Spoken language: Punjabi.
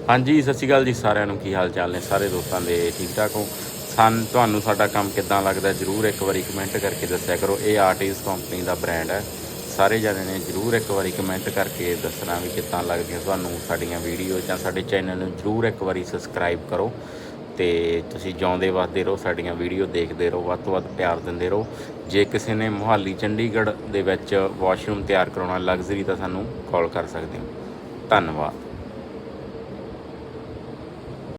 ਹਾਂਜੀ ਸਤਿ ਸ਼੍ਰੀ ਅਕਾਲ ਜੀ ਸਾਰਿਆਂ ਨੂੰ। ਕੀ ਹਾਲ ਚਾਲ ਨੇ ਸਾਰੇ ਦੋਸਤਾਂ ਦੇ? ਠੀਕ ਠਾਕ ਹੋ? ਤੁਹਾਨੂੰ ਸਾਡਾ ਕੰਮ ਕਿੱਦਾਂ ਲੱਗਦਾ ਜ਼ਰੂਰ ਇੱਕ ਵਾਰੀ ਕਮੈਂਟ ਕਰਕੇ ਦੱਸਿਆ ਕਰੋ। ਇਹ ਆਰਟਿਸਟ ਕੰਪਨੀ ਦਾ ਬ੍ਰਾਂਡ ਹੈ। ਸਾਰੇ ਜਣੇ ਨੇ ਜ਼ਰੂਰ ਇੱਕ ਵਾਰੀ ਕਮੈਂਟ ਕਰਕੇ ਦੱਸਣਾ ਵੀ ਕਿੱਦਾਂ ਲੱਗਦੀਆਂ ਤੁਹਾਨੂੰ ਸਾਡੀਆਂ ਵੀਡੀਓ, ਜਾਂ ਸਾਡੇ ਚੈਨਲ ਨੂੰ ਜ਼ਰੂਰ ਇੱਕ ਵਾਰੀ ਸਬਸਕ੍ਰਾਈਬ ਕਰੋ। ਅਤੇ ਤੁਸੀਂ ਜਿਉਂਦੇ ਵੱਸਦੇ ਰਹੋ, ਸਾਡੀਆਂ ਵੀਡੀਓ ਦੇਖਦੇ ਰਹੋ, ਵੱਧ ਤੋਂ ਵੱਧ ਪਿਆਰ ਦਿੰਦੇ ਰਹੋ। ਜੇ ਕਿਸੇ ਨੇ ਮੋਹਾਲੀ ਚੰਡੀਗੜ੍ਹ ਦੇ ਵਿੱਚ ਵਾਸ਼ਰੂਮ ਤਿਆਰ ਕਰਾਉਣਾ ਲਗਜ਼ਰੀ ਤਾਂ ਸਾਨੂੰ ਕਾਲ ਕਰ ਸਕਦੇ ਹੋ। ਧੰਨਵਾਦ।